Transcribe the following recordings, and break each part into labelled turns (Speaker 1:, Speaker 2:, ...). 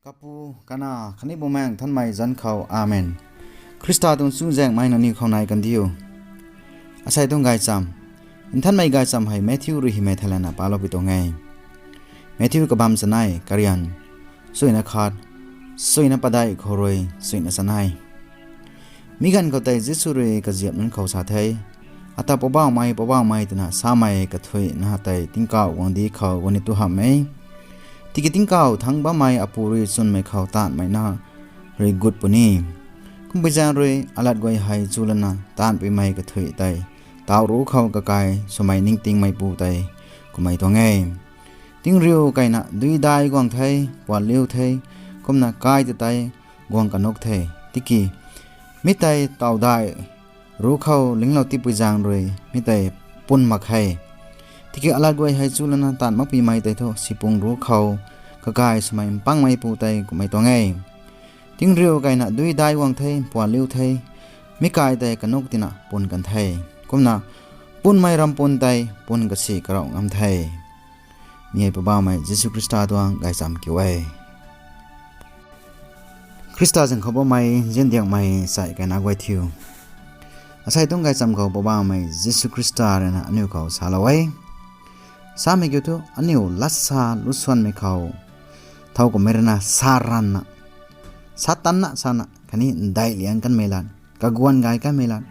Speaker 1: กัปูกันนาขณิบแมงท่านไม่จันเขาอาเมนคริสตาตุนสูงแจงไม่นันนี่เขาในกันดิวอาศัยต้องไกจำอินท่านไม่ไกจำให้แมทธิวรีฮิเมทเลนะปาลบิตงไงแมทธิวกับบามสนายกริยันสวยนะขาดสวยนะปะได้ขรวยสวยนะสนายมีกันเขาแต่จิสุเรกเจียบนั้นเขาสาเทอัตาปบ้าไม่ตนะสามัยกระถวยนะฮะแต่ติ้งเก่าวันดีเขาวันนี้ตัวหาไม่ที่กิติ้งเก่าทั้งบ้าไม่อภูริสุนไม่เขาตานไม่น่าเรกุดปนีคุ้มไปจางเรอลัดไว้ให้จุลนะตานไปไม่กระถวยไตตาวรู้เขากระกายสมัยนิ่งติงไม่ปูไตก็ไม่ต้องไงติ้งเรียวไก่น่ะดุยได้กวางไทยปวดเลี้ยวไทยก้มน่ะกายจะไตกวางกันนกไทยที่กี่มิไตตาวได้รู้เขาลิงเราติปุจางเลยมิไตปุ่นมักให้ที่กี่อลัดไว้ให้จุลนะตานมักปีไม่ไตโทสิปงรู้เขากระกายสมัยปังไม่ปูไตก็ไม่ต้องไงติ้งเรียวไก่น่ะดุยได้กวางไทยปวดเลี้ยวไทยมิกายไตกันนกติน่ะปนกันไทยก้มน่ะปุ่นไม่รำปนไตปนกระสีกระเรางำไทยมีไอ้ปะบ้าไม่ยิสุคริสต์ตัวไกจำเกี่ยวไว้คริสต์จังเขาบ่ไม่เย็นเดียงไม่ใส่กันนักไว้ทิวอาศัยต้องไกจำเขาบ่บ้าไม่ยิสุคริสต์เลยนะอันนี้เขาสาละไว้สามีเกี่ยวตัวอันนี้ลัสซาลุสวนไม่เขาเท่ากับเมรนาสารันนะสาตันนะสานะคันนี้ได้เลี้ยงกันไม่ลันกะกวนไกกันไม่ลัน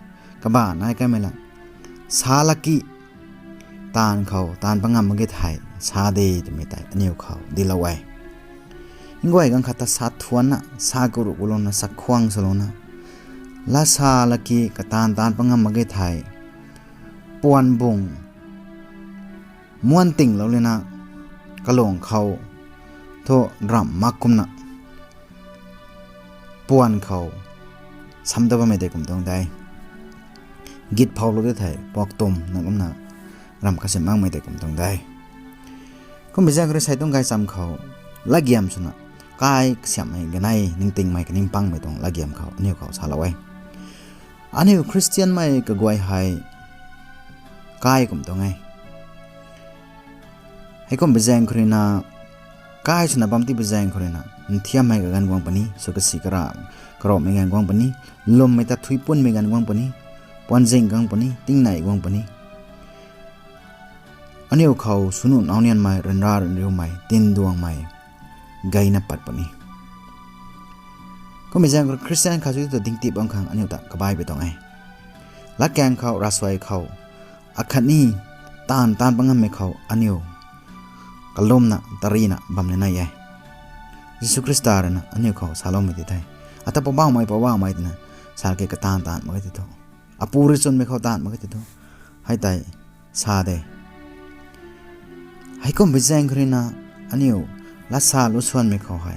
Speaker 1: กะบ้านายกันไม่ลันสาลักีตานเขาตานปังงามมังเกตไทยชาดีจะไม่ได้อันนี้เขาดีละไว้ยิ่งไว้กันขัดสัตว์ทวนนะสากรุกุลนะสักควงสโลนะลาซาลักีกตานปังงามมังเกตไทยปวนบงม้วนติ่งแล้วเลยนะกระหลงเขาโทรำมักกุมนะปวนเขาซ้ำตัวไม่ได้กุมตรงใดกิดเผาลูกไทยปอกตุ่มนั่นกุมนะรำกระเสมังไม่ได้กุมตรงใดก็ไม่ใช่กระใสต้องกายซ้ำเขาละเกียมสุนะกายเสียไม่กันไงนิ่งติงไม่กันนิ่งปังไม่ต้องละเกียมเขาอันนี้เขาสาละไว้อันนี้คริสเตียนไม่ก็กวยให้กายกุมตรงไงให้ก็ไม่ใช่คนน่ะกายสุนะบางทีไม่ใช่คนน่ะเทียมไม่กันกวางปนีสุกสิกระกรอบไม่กันกวางปนีลมไม่ตัดทุยปุ่นไม่กันกวางปนีปอนเซิงกวางปนีติ้งไหนกวางปนีอันนี้เขาสุนุนเอาเนียนไม่รันรารันเรียวไม่ตินดวงไม่ไกนับปัดปนีก็ไม่ใช่คริสเตียนเขาจะตัวดิ้งตีบางครั้งอันนี้ตัดกระบายไปตรงไงลักแกงเขารัสไว้เขาอัคนีตานปังงามไม่เขาอันนี้กลมนะตารีนะบำเน็จนายยิสุคริสต์ตาร์นะอันนี้เขาสาลไม่ติดไทยอัตปะบ้าไม่ตินะสาลเกกตานมันก็ติดตัวอภูริสุนไม่เขาตานมันก็ติดตัวให้ไตซาเดให้ก็ไม่แจ้งคนนะอันนี้ลัสซาลุสวนไม่เขาให้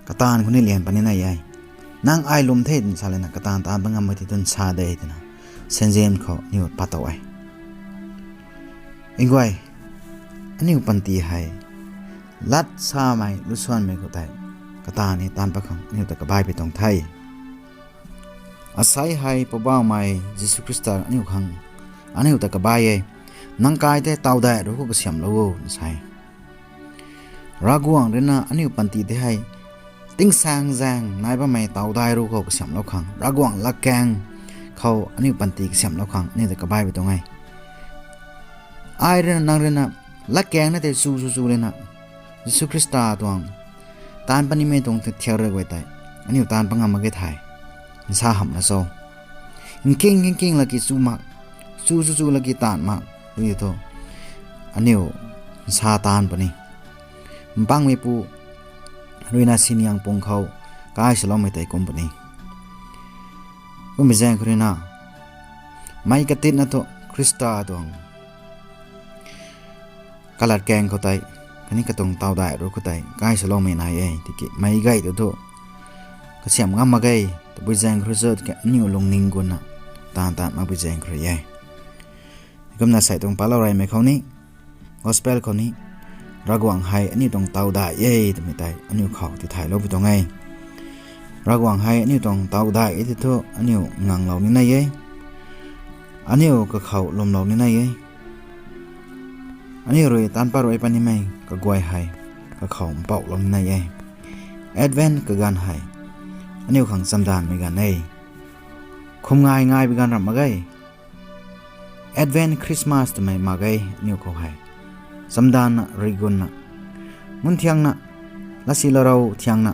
Speaker 1: กตานคนนี้เลี้ยงปนินายนางไอลมเทศสาเลนะกตานตานบังคับไม่ติดตัวซาเดตินะเซนเซมเขานี่ปัตตาไว้อิงไว้อันนี้ปันตีให้ลัดซาไม่ลุสวนไม่เขาได้กตานี่ตานประคังนี่แต่กบายไปตรงไทยอาศัยให้ปบ้าไม่ยิสุคริสต์อันนี้ขังอันนี้แต่กบายนังกายแต่เต่าได้รู้ก็เสียมแล้วใช่รากวงเรน่าอันนี้ปันตีได้ให้ติ้งสางแจงนายป้าไม่เต่าได้รู้ก็เสียมแล้วขังรากวงลักแกงเขาอันนี้ปันตีเสียมแล้วขังนี่แต่กบายไปตรงไงไอเรน่านางเรน่าลักแกงนั่นแต่สู้เลยนะยิสุคริสต์ตัวงตานปนิเมตรงเทียร์เรื่องไว้แต่อันนี้ตานปังงามมาเกตไทยสาหัมละโซเก่งลักกี้สู้มากสู้ลักกี้ตานมากรู้ตัวอันนี้ซาตานปนี่บังไม่ปูรู้น่าสินยังปงเขากายสลอมไม่แต่คอมปนี่ก็ไม่แจ้งคนน่ะไม่กติดนะตัวคริสต์ตัวกลัดแกงเขาไตคันนี้กระตงเตาได้รู้เขาไตกายสลอมไม่นายที่เกไม่ไกตัวก็เสียมงามมาไกแต่ไม่แจ้งคริสต์แกนิ้วลงนิ่งกุนน่ะตานมาไม่แจ้งใครก็น่าใส่ตรงปลาอะไรไม่เขานี้กอสเปลคนนี้รากวางไฮอันนี้ตรงเตาได้แต่ไม่ได้อันนี้เขาที่ถ่ายรูปไปตรงไงรากวางไฮอันนี้ตรงเตาได้ที่เท่าอันนี้งังเหล่านี้ไงอันนี้ก็เขาลมเหล่านี้ไงอันนี้รวยตานปลารวยปานนี้ไหมก็กวยไฮก็เขาเป่าเหล่านี้ไง advent ka gan hai aniu khang samdan me gan nei khum ngai ngai bi gan ram magai advent christmas te mai magai aniu ko hai samdan na rigun na mun thiang na lasi larau thiang na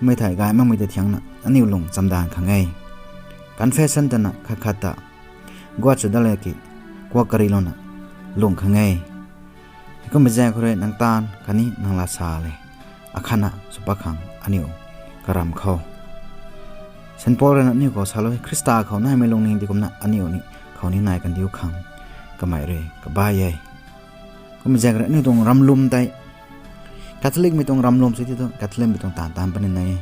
Speaker 1: mai thai gai ma mai te thiang na aniu lung samdan khangai confession ta na khakhata gwa chudale ki kwa karilona lung khangai ko mejai khore nang tan khani nang la sa le akhana supakhang aniu karam kho san pore na niu ko saloi krista kho nai me long ning di komna aniu ni khoni nai kan diu khang kamai re ka ba ye ko mejai khore ni tong ramlum tai catholic mi tong ramlum se ti to catholic mi tong tan tan pan nai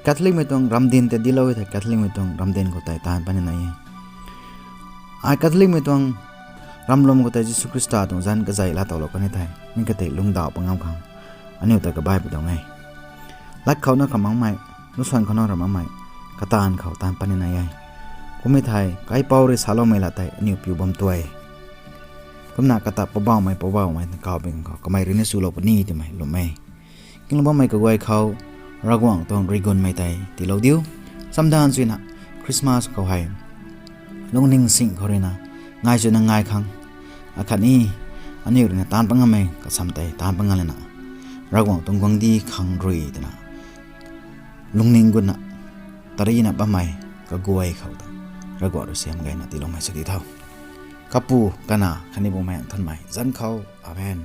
Speaker 1: catholic mi tong ramdin te dilaw the catholic mi tong ramden ko tai tan pan nai ai catholic mi tong ramlom ko tai jisu krista tong jan ka jai la tawlo kan thai min ka te lung daw pangam khang aniu ta ka bai bu dong ai lak khau na khamang mai nu san khona ram mai ka tan khau tan pan nai ai kumi thai kai paure salo mai la tai aniu pu bom toy kumna kata pabaw mai ka beng ko kamai rin su lo pani ti mai lo mai king lo mai ka goi khau ragwang tong rigon mai tai ti lo diu samdan suina christmas ko hai long ning sing khorena ngai chu na ngai khang akhani aniu rin tan pangame ka samtai tan pangalena ragwang tong gwang di khang rui tana lungning guna tarina ba mai ka goi khau ta ragwa ro sem gai na ti lo mai sakti thau kapu kana khani bo mai than mai zan khau amen